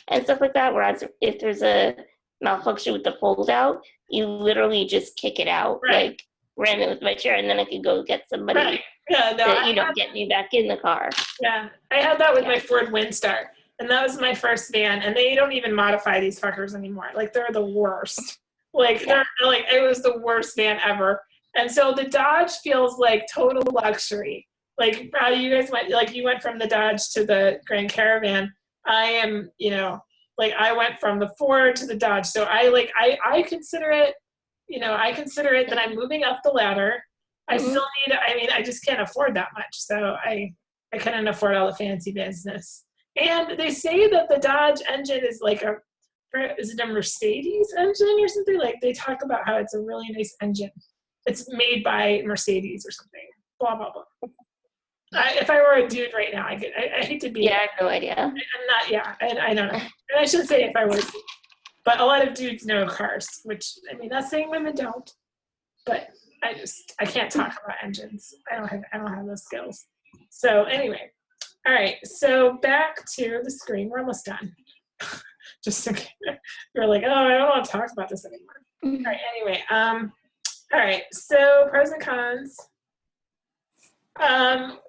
and stuff like that. Whereas if there's a malfunction with the fold out, you literally just kick it out. Right. Like ram it with my chair, and then I could go get somebody Right. Yeah, no, get me back in the car. Yeah, I had that with my Ford Windstar, and that was my first van. And they don't even modify these fuckers anymore. Like they're the worst. They're like it was the worst van ever. And so the Dodge feels like total luxury. Like how you guys you went from the Dodge to the Grand Caravan. I am, I went from the Ford to the Dodge. So I consider it, that I'm moving up the ladder. I still I just can't afford that much. So I couldn't afford all the fancy business. And they say that the Dodge engine is is it a Mercedes engine or something? Like they talk about how it's a really nice engine. It's made by Mercedes or something. Blah, blah, blah. If I were a dude right now, I hate to be. Yeah, I have no idea. I'm not, yeah, I don't know. And I shouldn't say if I was, but a lot of dudes know cars, which, not saying women don't, but I can't talk about engines. I don't have those skills. So anyway, all right, so back to the screen. We're almost done. Just so you're like, oh, I don't want to talk about this anymore. All right, anyway, all right, so pros and cons.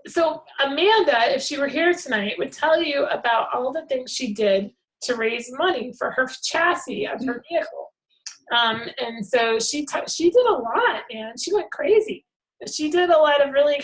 So Amanda, if she were here tonight, would tell you about all the things she did to raise money for her chassis of her vehicle. And so she did a lot, man. She went crazy. She did a lot of really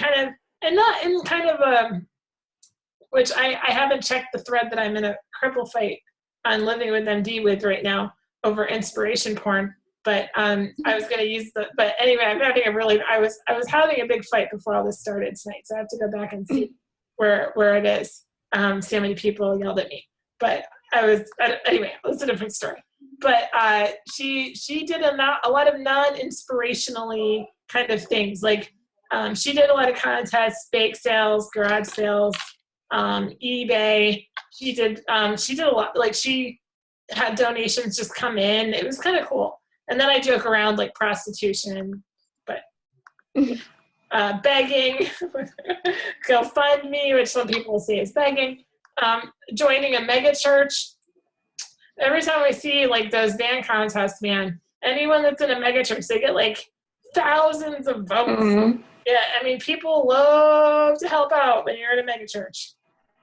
which I haven't checked the thread that I'm in a cripple fight on Living with MD with right now over inspiration porn. But I was going to use but anyway, I was having a big fight before all this started tonight. So I have to go back and see where it is. See how many people yelled at me. But anyway, it's a different story. But she did a lot of non-inspirationally kind of things. Like she did a lot of contests, bake sales, garage sales, eBay. She did a lot. Like she had donations just come in. It was kind of cool. And then I joke around like prostitution, but begging, GoFundMe, which some people say is begging, joining a mega church. Every time I see like those van contests, man, anyone that's in a mega church, they get like thousands of votes. Mm-hmm. Yeah, people love to help out when you're in a mega church.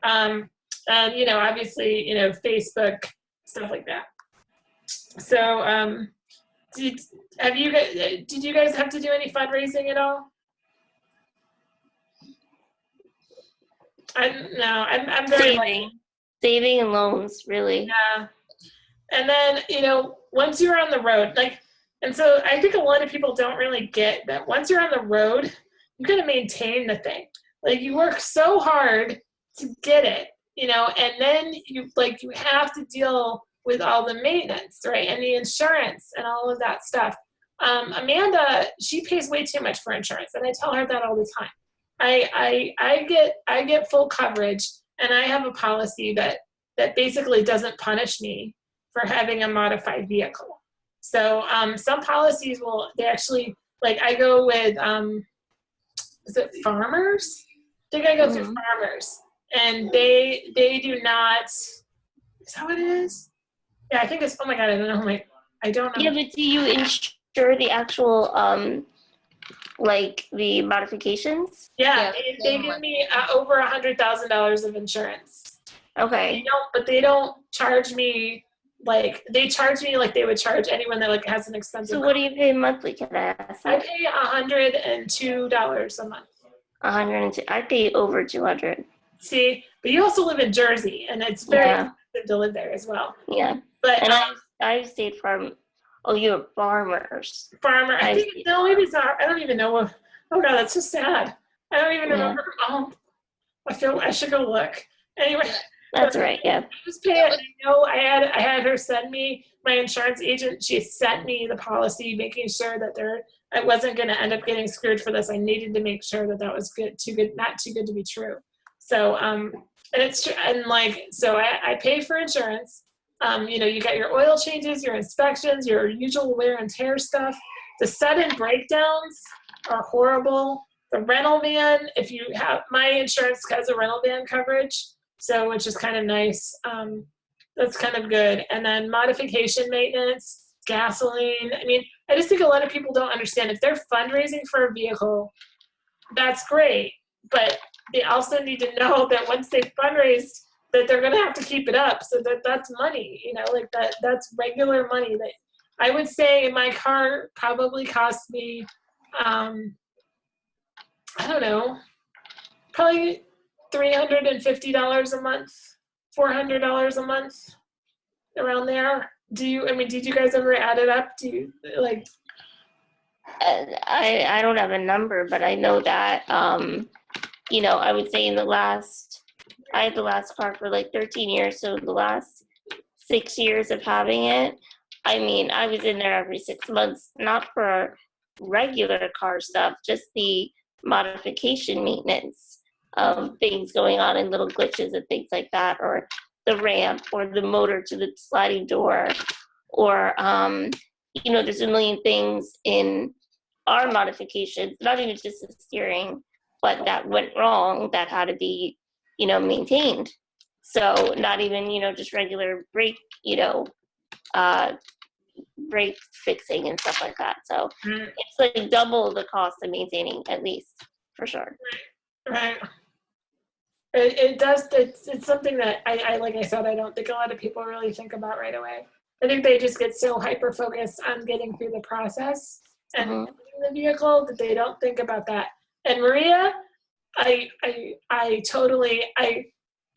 And obviously, Facebook, stuff like that. So, did you guys have to do any fundraising at all? I'm very saving and loans, really. Yeah. And then, once you're on the road, and so I think a lot of people don't really get that once you're on the road, you got to maintain the thing. Like you work so hard to get it, and then you have to deal with all the maintenance, right? And the insurance and all of that stuff. Amanda, she pays way too much for insurance. And I tell her that all the time. I get full coverage, and I have a policy that basically doesn't punish me for having a modified vehicle. So some policies they actually, I go with, is it Farmers? I think I go through Farmers, and they do not, is that what it is? Yeah, I think it's, oh my God, I don't know I don't know. Yeah, but do you insure the actual, like the actual, like the modifications? Yeah, Yeah, they give me over $100,000 of insurance. Okay. But they don't charge me like they charge me like they would charge anyone that like has an expensive So car. what do you pay monthly? Can I ask I that? pay $102 a month. 102. I pay over 200. See, but you also live in Jersey, and it's very Yeah. expensive to live there as well. Yeah. But And I have State Farm. Oh, you're farmers. farmer, I I think see. no, maybe it's not. I don't even know what. Oh God, that's so sad. I don't even Yeah. remember. Oh, I feel I should go look. Anyway, That's right. Yeah. I was paying. I know I had her send me my insurance agent. She sent me the policy, making sure that I wasn't going to end up getting screwed for this. I needed to make sure that that was not too good to be true. So and it's and like so I pay for insurance. You get your oil changes, your inspections, your usual wear and tear stuff. The sudden breakdowns are horrible. The rental van, if you have my insurance has a rental van coverage. So, which is kind of nice. That's kind of good. And then modification maintenance, gasoline. I mean, I just think a lot of people don't understand if they're fundraising for a vehicle, that's great. But they also need to know that once they've fundraised, that they're going to have to keep it up. So that's money, like that's regular money that I would say my car probably cost me, I don't know, probably $350 a month, $400 a month, around there. Did you guys ever add it up? Do you like? I don't have a number, but I know that I would say I had the last car for like 13 years, so the last 6 years of having it, I mean, I was in there every 6 months, not for regular car stuff, just the modification maintenance of things going on and little glitches and things like that, or the ramp or the motor to the sliding door, or there's a million things in our modifications, not even just the steering, but that went wrong that had to be, maintained. So not even, just regular brake, brake fixing and stuff like that. So it's like double the cost of maintaining, at least, for sure. Right. It does. It's something that I like I said, I don't think a lot of people really think about right away. I think they just get so hyper focused on getting through the process and building the vehicle that they don't think about that. And Maria, I totally I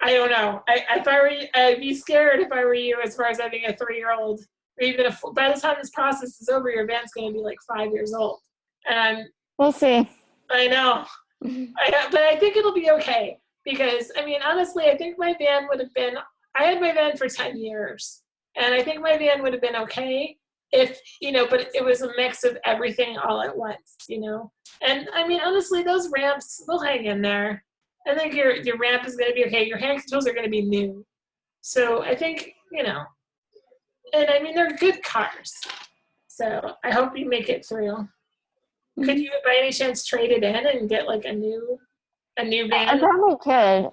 don't know. If I were you, I'd be scared if I were you as far as having a 3-year-old, or even by the time this process is over, your van's going to be like 5 years old. And We'll see. I know, but I think it'll be okay because honestly, I think my van would have been. I had my van for 10 years, and I think my van would have been okay if but it was a mix of everything all at once, And honestly, those ramps will hang in there. I think your ramp is going to be okay. Your hand controls are going to be new. So I think, and they're good cars. So I hope you make it through. Could you by any chance trade it in and get like a new I van? probably could.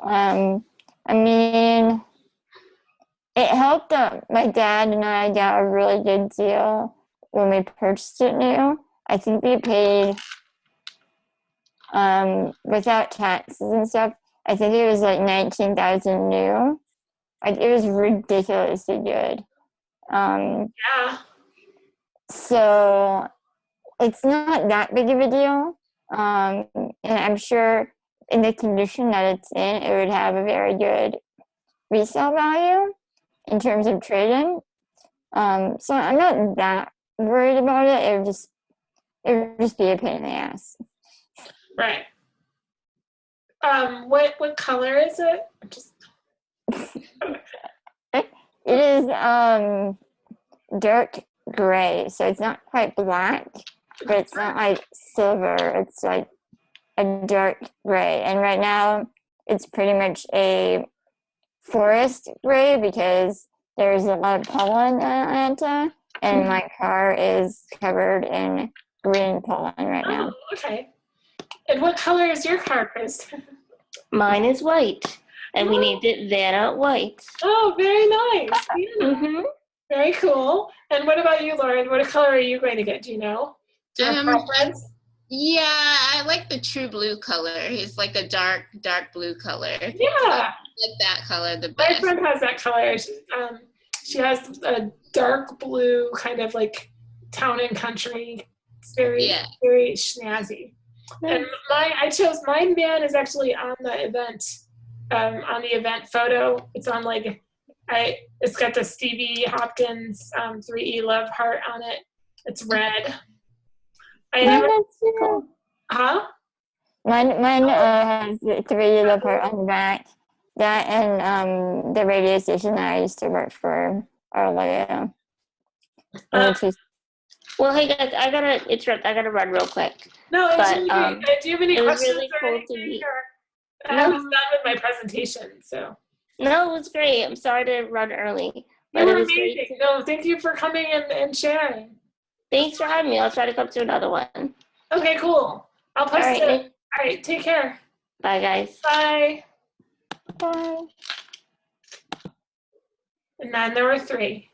It helped that my dad and I got a really good deal when we purchased it new. I think we paid, without taxes and stuff, I think it was like $19,000 new. It was ridiculously good. Yeah. So it's not that big of a deal. And I'm sure in the condition that it's in, it would have a very good resale value in terms of trade-in. So I'm not that worried about it. It would just be a pain in the ass. Right. What color is it? It is dark gray, so it's not quite black, but it's not like silver. It's like a dark gray, and right now it's pretty much a forest gray because there's a lot of pollen in Atlanta, and my car is covered in green pollen right now. Oh, okay. And what color is your car, Kristen? Mine is white, and we named it Vanna White. Oh, very nice. Yeah. Very cool. And what about you, Lauren? What color are you going to get? Do you know? Do you have a preference? Yeah, I like the true blue color. It's like a dark blue color. So Yeah. I like that color the My best. friend has that color. She has a dark blue kind of like town and country. It's very, very snazzy. And I chose, my man is actually on the event photo. It's on like, it's got the Stevie Hopkins 3E Love heart on it. It's red. I never, Cool. huh? Mine has the 3 love heart on the back. That and the radio station that I used to work for earlier. Well, hey guys, I gotta interrupt. I gotta run real quick. No, But, do you have any it was questions really or cool to anything? meet- I was done with my presentation, so. No, it was great. I'm sorry to run early, You but were it was amazing. great. No, thank you for coming and sharing. Thanks for having me. I'll try to come to another one. Okay, cool. I'll post right, it. Nick. All right, take care. Bye, guys. Bye. Bye. And then there were 3.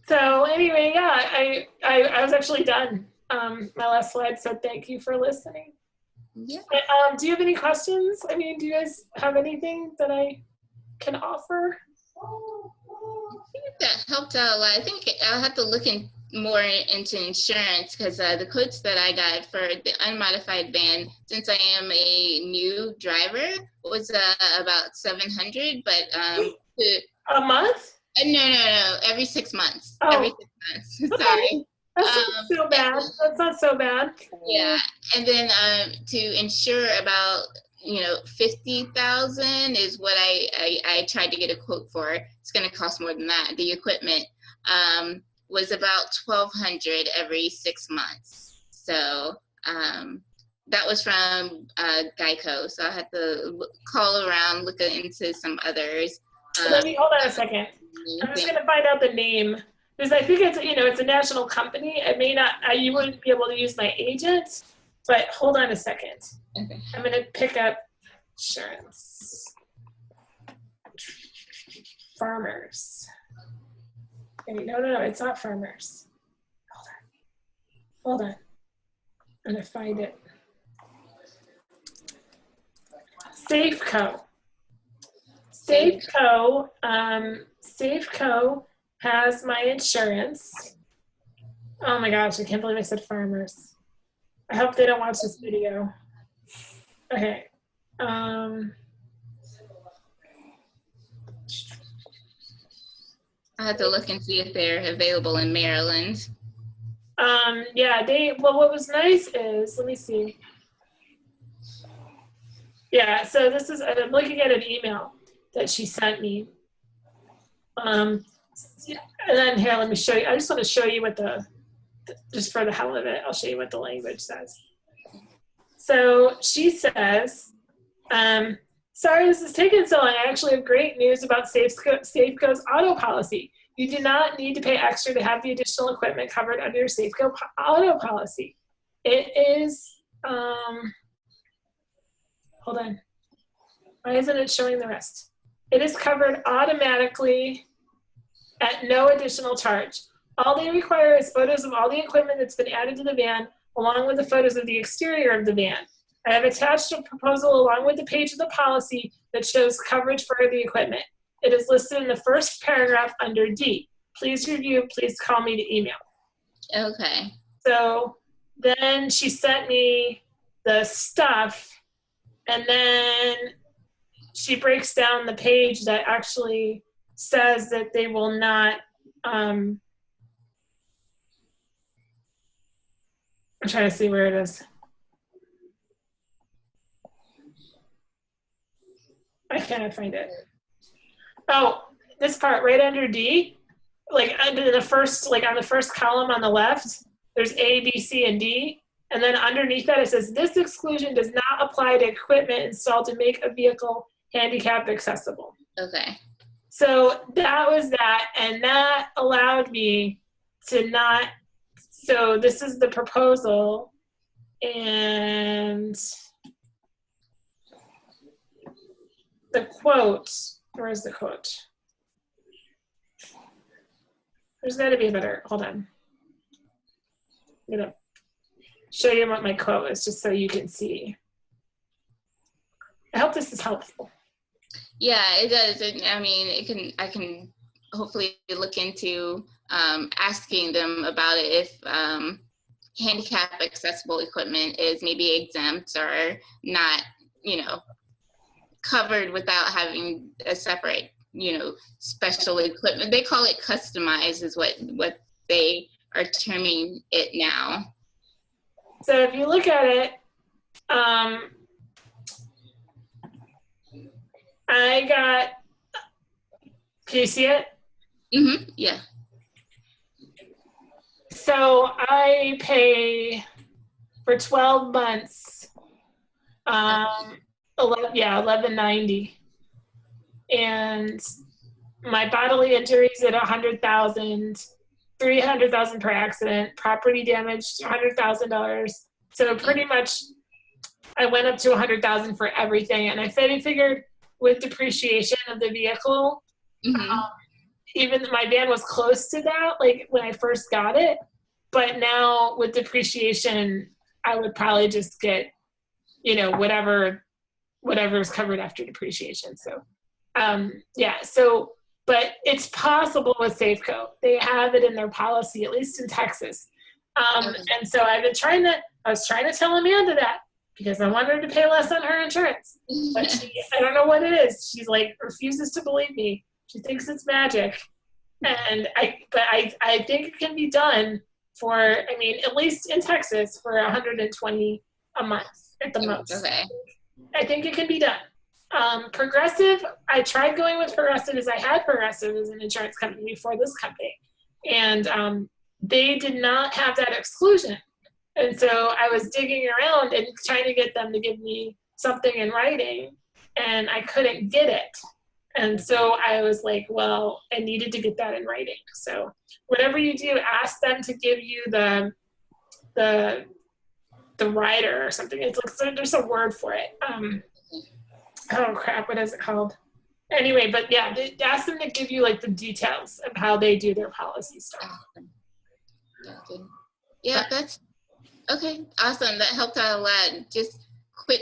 So anyway, yeah, I was actually done. My last slide said thank you for listening. Yeah. But, do you have any questions? I mean, do you guys have anything that I can offer? I think that helped out a lot. I think I'll have to look more into insurance because the quotes that I got for the unmodified van, since I am a new driver, was about $700. But A month? no, every 6 months. Oh. Every 6 months. Sorry. That's not so bad. That's not so bad. Yeah, and then to insure about 50,000 is what I tried to get a quote for. It's going to cost more than that. The equipment was about $1,200 every 6 months. So that was from Geico. So I had to call around, look into some others. Let me hold on a second. I'm just going to find out the name because I think it's a national company. It may not. You wouldn't be able to use my agent, but hold on a second. Okay. I'm going to pick up insurance. Farmers. Okay, no, it's not Farmers. Hold on. I'm going to find it. Safeco. Safeco has my insurance. Oh my gosh, I can't believe I said Farmers. I hope they don't watch this video. Okay. I have to look and see if they're available in Maryland. Yeah, what was nice is, let me see. Yeah, so this is, I'm looking at an email that she sent me. And then here, let me show you. I just want to show you what just for the hell of it, I'll show you what the language says. So she says, sorry this is taking so long. I actually have great news about Safeco's auto policy. You do not need to pay extra to have the additional equipment covered under your Safeco auto policy. It is, hold on. Why isn't it showing the rest? It is covered automatically at no additional charge. All they require is photos of all the equipment that's been added to the van, along with the photos of the exterior of the van. I have attached a proposal along with the page of the policy that shows coverage for the equipment. It is listed in the first paragraph under D. Please review, please call me to email. Okay. So then she sent me the stuff, and then she breaks down the page that actually says that they will not, I'm trying to see where it is. I cannot find it. Oh, this part right under D, like under the first, like on the first column on the left, there's A, B, C, and D. And then underneath that, it says, this exclusion does not apply to equipment installed to make a vehicle handicap accessible. Okay. So that was that, and that allowed me to not, so this is the proposal, and the quote, where is the quote? There's got to be a better, hold on. I'm going to show you what my quote is just so you can see. I hope this is helpful. Yeah, it does. I mean, I can hopefully look into asking them about it if handicap accessible equipment is maybe exempt or not, covered without having a separate, special equipment. They call it customized is what they are terming it now. So if you look at it, can you see it? Mm-hmm. Yeah. So I pay for 12 months, $11.90, and my bodily injuries at 100,000, 300,000 per accident, property damage $100,000. So pretty much, I went up to 100,000 for everything, and I figured with depreciation of the vehicle, even my van was close to that, like when I first got it. But now with depreciation, I would probably just get, whatever is covered after depreciation. So, but it's possible with Safeco. They have it in their policy, at least in Texas. And so I was trying to tell Amanda that because I want her to pay less on her insurance. But I don't know what it is. She's like, refuses to believe me. She thinks it's magic. And I think it can be done for, at least in Texas, for $120 a month at the most. Okay. I think it can be done. Progressive, I tried going with Progressive as I had Progressive as an insurance company before this company. And they did not have that exclusion. And so I was digging around and trying to get them to give me something in writing, and I couldn't get it. And so I was like, well, I needed to get that in writing. So whatever you do, ask them to give you the rider or something. It's like, there's a word for it. Oh crap, what is it called? Anyway, but yeah, ask them to give you like the details of how they do their policy stuff. Yeah, that's okay. Awesome. That helped out a lot. Just quick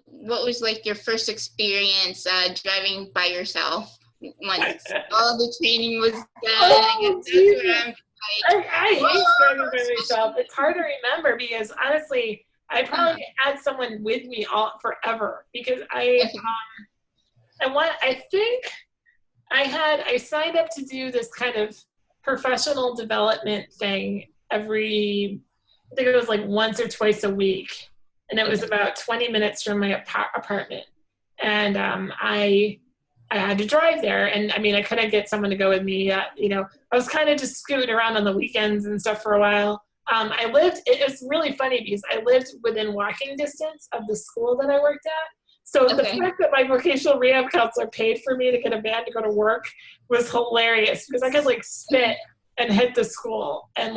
what was like your first experience driving by yourself once all the training was done? Oh, I hate driving by oh, myself. It's hard to remember because honestly, I probably had someone with me forever because I think I signed up to do this kind of professional development thing I think it was like once or twice a week. And it was about 20 minutes from my apartment. And I had to drive there. And I couldn't get someone to go with me. I was kind of just scooting around on the weekends and stuff for a while. It's really funny because I lived within walking distance of the school that I worked at. So the fact that my vocational rehab counselor paid for me to get a van to go to work was hilarious because I could like spit and hit the school. And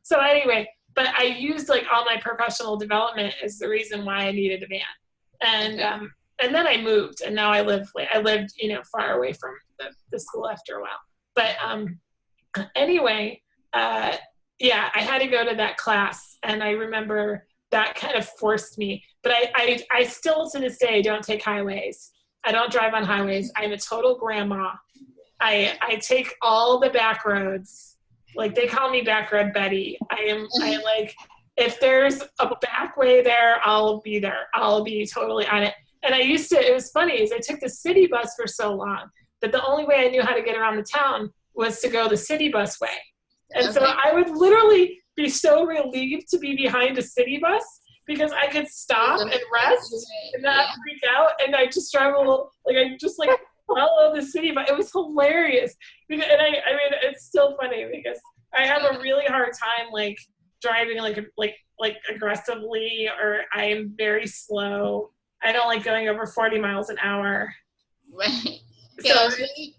so anyway, but I used like all my professional development as the reason why I needed a van. And then I moved, and now I lived far away from the school after a while. But anyway, I had to go to that class, and I remember that kind of forced me. But I still to this day don't take highways. I don't drive on highways. I'm a total grandma. I take all the back roads. Like they call me back road Betty. If there's a back way there, I'll be there. I'll be totally on it. And it was funny, is I took the city bus for so long that the only way I knew how to get around the town was to go the city bus way. And so I would literally be so relieved to be behind a city bus because I could stop and rest and not freak out. And I just drive a little, follow the city, but it was hilarious. And it's still funny because I have a really hard time like driving like aggressively, or I am very slow. I don't like going over 40 miles an hour. Right. So it's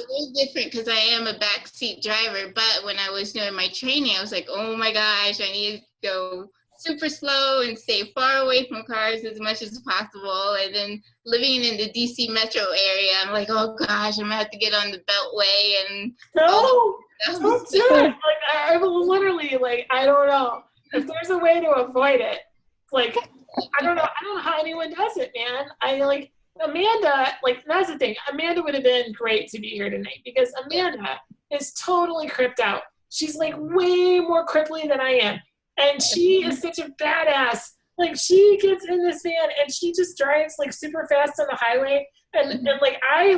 very different because I am a backseat driver, but when I was doing my training, I was like, oh my gosh, I need to go super slow and stay far away from cars as much as possible. And then living in the DC metro area, I'm like, oh gosh, I'm gonna have to get on the beltway and No, don't do it. Like, I will literally, like, I don't know. If there's a way to avoid it, like, I don't know how anyone does it, man. I like Amanda, like, that's the thing. Amanda would have been great to be here tonight because Amanda is totally cripped out. She's like way more cripply than I am. And she is such a badass. Like, she gets in this van and she just drives like super fast on the highway. And like, I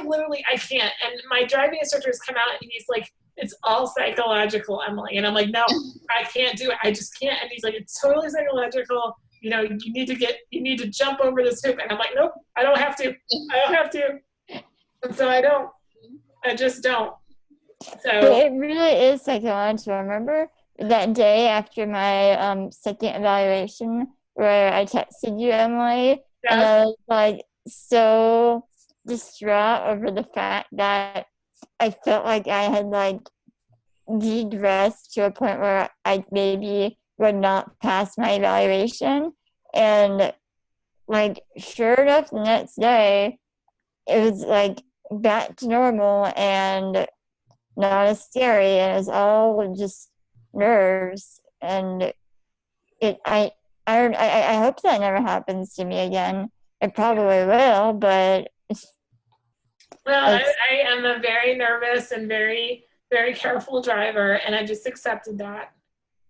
can't. And my driving instructor has come out and he's like, it's all psychological, Emily. And I'm like, no, I can't do it. I just can't. And he's like, it's totally psychological. You know, you need to jump over this hoop. And I'm like, nope, I don't have to. And so I just don't. But So it really is psychological. Remember that day after my second evaluation where I texted you, Emily, and yes, I was like so distraught over the fact that I felt like I had like de-dressed to a point where I maybe would not pass my evaluation. And like sure enough, the next day it was like back to normal and not as scary, and it's all just nerves. And I hope that never happens to me again. It probably will, but well, it's, I am a very nervous and very, very careful driver, and I just accepted that.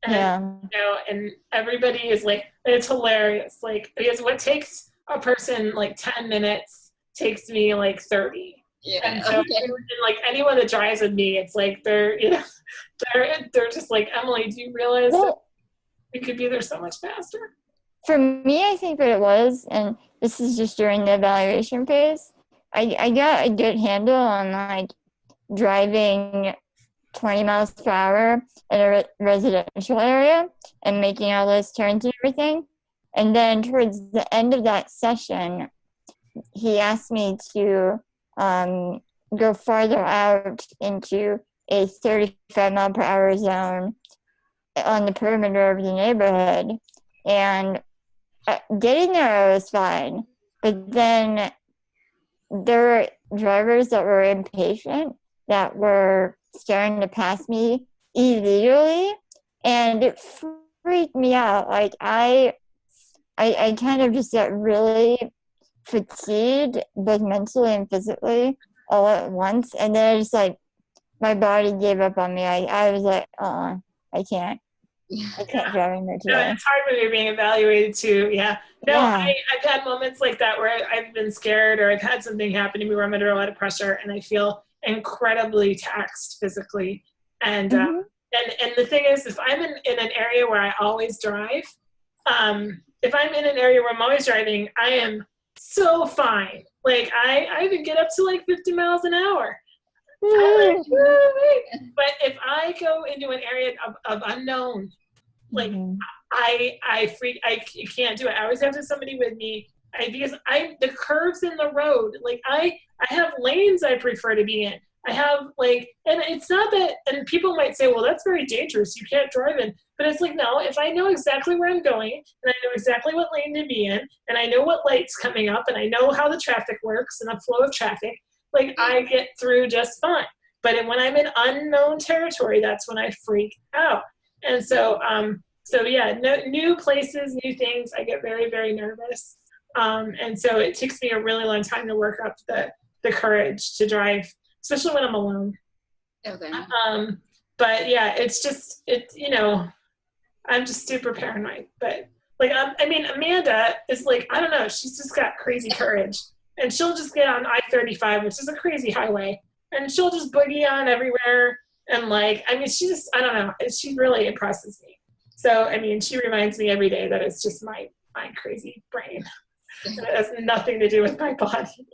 And yeah. you know, and everybody is like, it's hilarious. Like, because what takes a person like 10 minutes takes me like 30. And so, Okay. and like anyone that drives with me, it's like they're just like, Emily, do you realize that Well, we could be there so much faster? for me, I think what it was, and this is just during the evaluation phase, I got a good handle on like driving 20 miles per hour in a residential area and making all those turns and everything. And then towards the end of that session, he asked me to go farther out into a 35 mile per hour zone on the perimeter of the neighborhood. And getting there was fine. But then there were drivers that were impatient that were starting to pass me illegally, and it freaked me out. Like I kind of just got really fatigued, both mentally and physically, all at once. And then I just like my body gave up on me. I was like, I can't drive anymore No, today. it's hard when you're being evaluated too. Yeah. No, Yeah. I've had moments like that where I've been scared or I've had something happen to me where I'm under a lot of pressure and I feel incredibly taxed physically. And Mhm. and the thing is, if I'm in an area where I always drive, if I'm in an area where I'm always driving, I am so fine. Like I even get up to like 50 miles an hour. I'm like, woo-wee. But if I go into an area of unknown, like Mhm. I can't do it. I always have to have somebody with me because the curves in the road, like I have lanes I prefer to be in. I have like, and it's not that, and people might say, well, that's very dangerous. You can't drive in. But it's like, no, if I know exactly where I'm going and I know exactly what lane to be in and I know what light's coming up and I know how the traffic works and the flow of traffic, like I get through just fine. But when I'm in unknown territory, that's when I freak out. And so, so yeah, new places, new things, I get very, very nervous. And so it takes me a really long time to work up the courage to drive, especially when I'm alone. Okay. But yeah, you know, I'm just super paranoid. But like, I mean, Amanda is like, I don't know, she's just got crazy courage. And she'll just get on I-35, which is a crazy highway, and she'll just boogie on everywhere. And like, I mean, I don't know, she really impresses me. So, I mean, she reminds me every day that it's just my crazy brain. It has nothing to do with my body.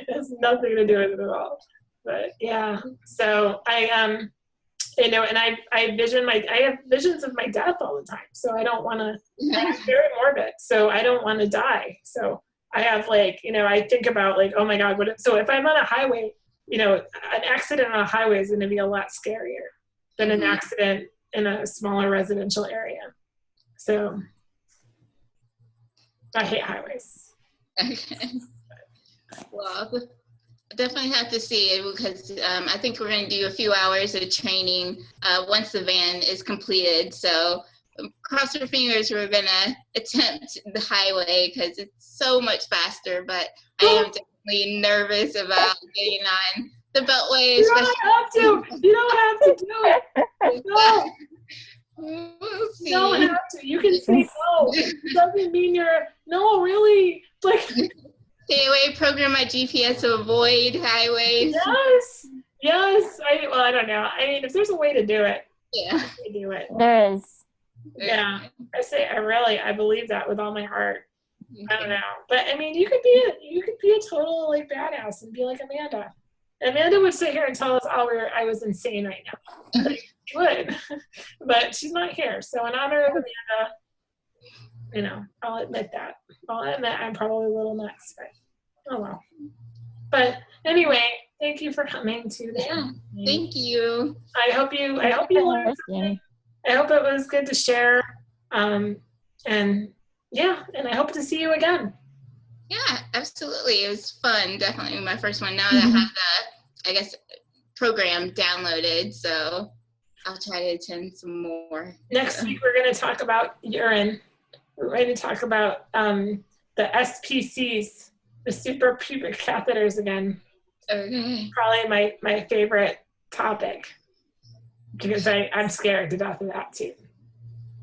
It has nothing to do with it at all. But yeah, so you know, and I have visions of my death all the time. So I don't want to, I'm very morbid. So I don't want to die. So I have like, you know, I think about like, oh my God, so if I'm on a highway, you know, an accident on a highway is going to be a lot scarier than an accident in a smaller residential area. So I hate highways. Okay. Well, I definitely have to see it because I think we're going to do a few hours of training once the van is completed. So cross your fingers, we're going to attempt the highway because it's so much faster. But I am definitely nervous about getting on the Beltway. You don't have to. You don't have to do it. No. We'll see. You don't have to. You can say no. It doesn't mean you're, no, really. Like, Stay away, program my GPS to avoid highways. yes. I don't know. I mean, if there's a way to do it, Yeah. do it. There is. Yeah. I believe that with all my heart. I don't know. But I mean, you could be a total like badass and be like Amanda. Amanda would sit here and tell us all I was insane right now. She would. But she's not here. So in honor of Amanda, you know, I'll admit that. I'll admit I'm probably a little nuts, but oh well. But anyway, thank you for coming to the show. Thank you. I hope you learned something. I hope it was good to share. And I hope to see you again. Yeah, absolutely. It was fun. Definitely my first one. Now that I have the, I guess, program downloaded, so I'll try to attend some more. Next week, we're going to talk about urine. We're going to talk about the SPCs, the suprapubic catheters again. Okay. Probably my favorite topic because I'm scared to death of that too.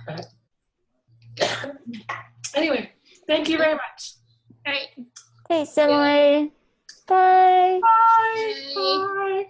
But anyway, thank you very much. All right. Thanks, Emily. Bye. Bye. Bye.